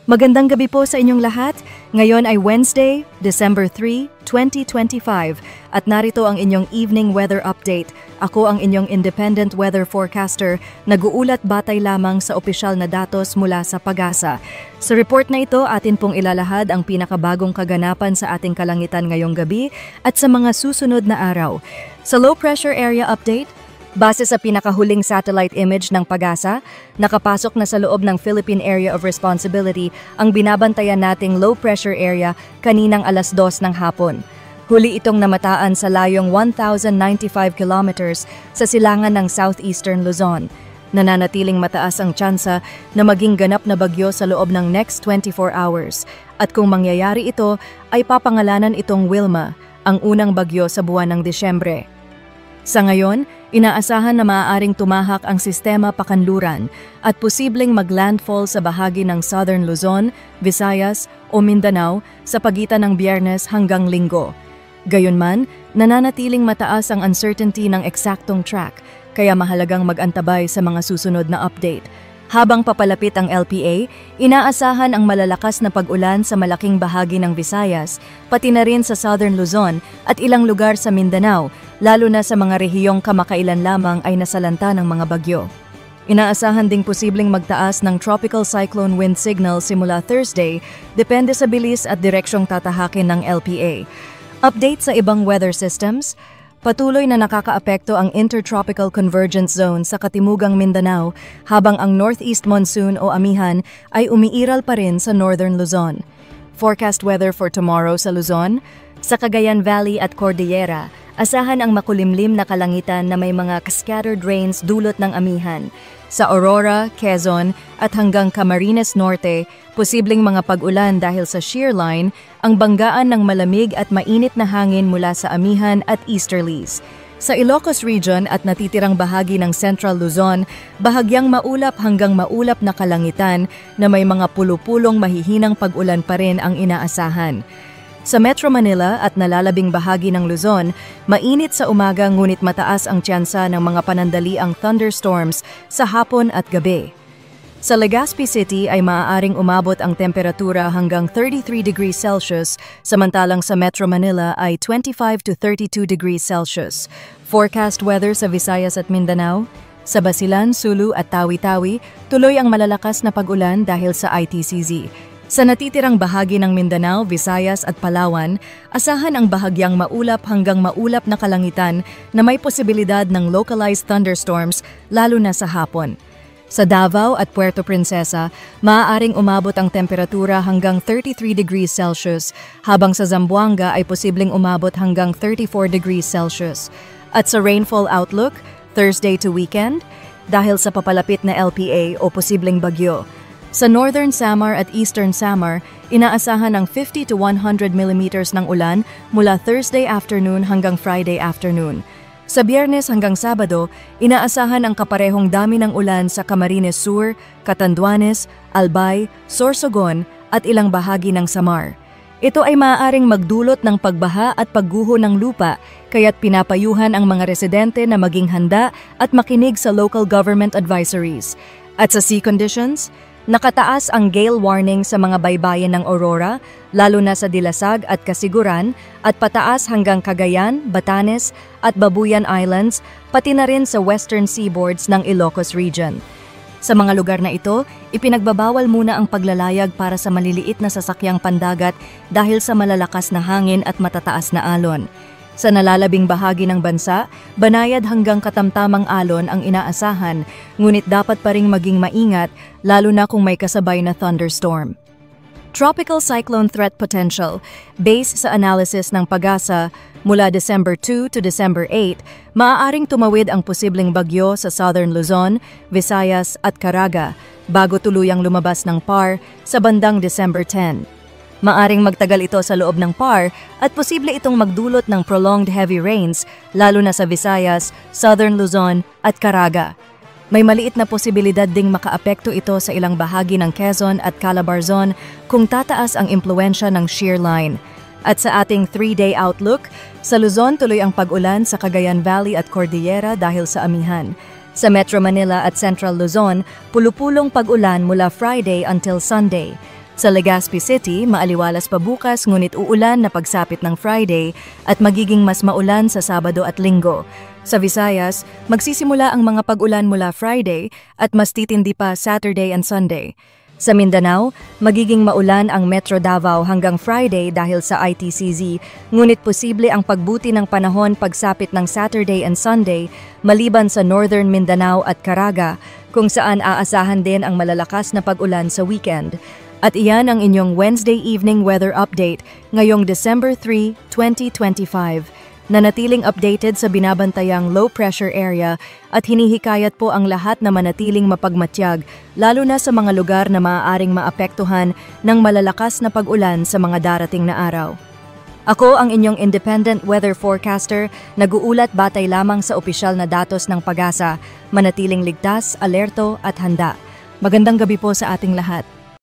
Magandang gabi po sa inyong lahat. Ngayon ay Wednesday, December 3, 2025 at narito ang inyong evening weather update. Ako ang inyong independent weather forecaster, nag-uulat batay lamang sa opisyal na datos mula sa PAGASA. Sa report na ito, atin pong ilalahad ang pinakabagong kaganapan sa ating kalangitan ngayong gabi at sa mga susunod na araw. Sa low pressure area update, base sa pinakahuling satellite image ng PAGASA, nakapasok na sa loob ng Philippine Area of Responsibility ang binabantayan nating low-pressure area kaninang alas 2 ng hapon. Huli itong namataan sa layong 1,095 kilometers sa silangan ng southeastern Luzon. Nananatiling mataas ang tsansa na maging ganap na bagyo sa loob ng next 24 hours. At kung mangyayari ito, ay papangalanan itong Wilma, ang unang bagyo sa buwan ng Disyembre. Sa ngayon, inaasahan na maaaring tumahak ang sistema pakanluran at posibleng maglandfall sa bahagi ng Southern Luzon, Visayas o Mindanao sa pagitan ng Biyernes hanggang Linggo. Gayunman, nananatiling mataas ang uncertainty ng eksaktong track, kaya mahalagang mag-antabay sa mga susunod na update. Habang papalapit ang LPA, inaasahan ang malalakas na pag-ulan sa malaking bahagi ng Visayas, pati na rin sa Southern Luzon at ilang lugar sa Mindanao, lalo na sa mga rehiyong kamakailan lamang ay nasalanta ng mga bagyo. Inaasahan ding posibleng magtaas ng tropical cyclone wind signal simula Thursday, depende sa bilis at direksyong tatahakin ng LPA. Update sa ibang weather systems. Patuloy na nakakaapekto ang Intertropical Convergence Zone sa Katimugang Mindanao habang ang Northeast Monsoon o Amihan ay umiiral pa rin sa Northern Luzon. Forecast weather for tomorrow sa Luzon. Sa Cagayan Valley at Cordillera, asahan ang makulimlim na kalangitan na may mga scattered rains dulot ng amihan. Sa Aurora, Quezon at hanggang Camarines Norte, posibleng mga pag-ulan dahil sa shear line, ang banggaan ng malamig at mainit na hangin mula sa amihan at easterlies. Sa Ilocos Region at natitirang bahagi ng Central Luzon, bahagyang maulap hanggang maulap na kalangitan na may mga pulupulong mahihinang pag-ulan pa rin ang inaasahan. Sa Metro Manila at nalalabing bahagi ng Luzon, mainit sa umaga ngunit mataas ang tsansa ng mga panandaliang thunderstorms sa hapon at gabi. Sa Legazpi City ay maaaring umabot ang temperatura hanggang 33 degrees Celsius, samantalang sa Metro Manila ay 25 to 32 degrees Celsius. Forecast weather sa Visayas at Mindanao. Sa Basilan, Sulu at Tawi-Tawi, tuloy ang malalakas na pag-ulan dahil sa ITCZ. Sa natitirang bahagi ng Mindanao, Visayas at Palawan, asahan ang bahagyang maulap hanggang maulap na kalangitan na may posibilidad ng localized thunderstorms lalo na sa hapon. Sa Davao at Puerto Princesa, maaaring umabot ang temperatura hanggang 33 degrees Celsius, habang sa Zamboanga ay posibleng umabot hanggang 34 degrees Celsius. At sa rainfall outlook, Thursday to weekend, dahil sa papalapit na LPA o posibleng bagyo. Sa Northern Samar at Eastern Samar, inaasahan ang 50 to 100 millimeters ng ulan mula Thursday afternoon hanggang Friday afternoon. Sa Biyernes hanggang Sabado, inaasahan ang kaparehong dami ng ulan sa Camarines Sur, Catanduanes, Albay, Sorsogon at ilang bahagi ng Samar. Ito ay maaaring magdulot ng pagbaha at pagguho ng lupa, kaya't pinapayuhan ang mga residente na maging handa at makinig sa local government advisories. At sa sea conditions, nakataas ang gale warning sa mga baybayin ng Aurora, lalo na sa Dilasag at Kasiguran, at pataas hanggang Cagayan, Batanes at Babuyan Islands, pati na rin sa western seaboards ng Ilocos Region. Sa mga lugar na ito, ipinagbabawal muna ang paglalayag para sa maliliit na sasakyang pandagat dahil sa malalakas na hangin at matataas na alon. Sa nalalabing bahagi ng bansa, banayad hanggang katamtamang alon ang inaasahan, ngunit dapat pa ring maging maingat lalo na kung may kasabay na thunderstorm. Tropical cyclone threat potential. Base sa analysis ng PAGASA, mula December 2 to December 8, maaaring tumawid ang posibleng bagyo sa Southern Luzon, Visayas at Caraga, bago tuluyang lumabas ng PAR sa bandang December 10. Maaring magtagal ito sa loob ng PAR at posible itong magdulot ng prolonged heavy rains lalo na sa Visayas, Southern Luzon at Caraga. May maliit na posibilidad ding makaapekto ito sa ilang bahagi ng Quezon at Calabarzon kung tataas ang impluensya ng shear line. At sa ating 3-day outlook, sa Luzon tuloy ang pag-ulan sa Cagayan Valley at Cordillera dahil sa amihan. Sa Metro Manila at Central Luzon, pulupulong pag-ulan mula Friday until Sunday. Sa Legazpi City, maaliwalas pa bukas ngunit uulan na pagsapit ng Friday at magiging mas maulan sa Sabado at Linggo. Sa Visayas, magsisimula ang mga pag-ulan mula Friday at mas titindi pa Saturday and Sunday. Sa Mindanao, magiging maulan ang Metro Davao hanggang Friday dahil sa ITCZ, ngunit posible ang pagbuti ng panahon pagsapit ng Saturday and Sunday maliban sa Northern Mindanao at Caraga, kung saan aasahan din ang malalakas na pag-ulan sa weekend. At iyan ang inyong Wednesday evening weather update ngayong December 3, 2025. Nanatiling updated sa binabantayang low pressure area at hinihikayat po ang lahat na manatiling mapagmatyag, lalo na sa mga lugar na maaaring maapektuhan ng malalakas na pag-ulan sa mga darating na araw. Ako ang inyong independent weather forecaster, nag-uulat batay lamang sa opisyal na datos ng PAGASA, manatiling ligtas, alerto at handa. Magandang gabi po sa ating lahat.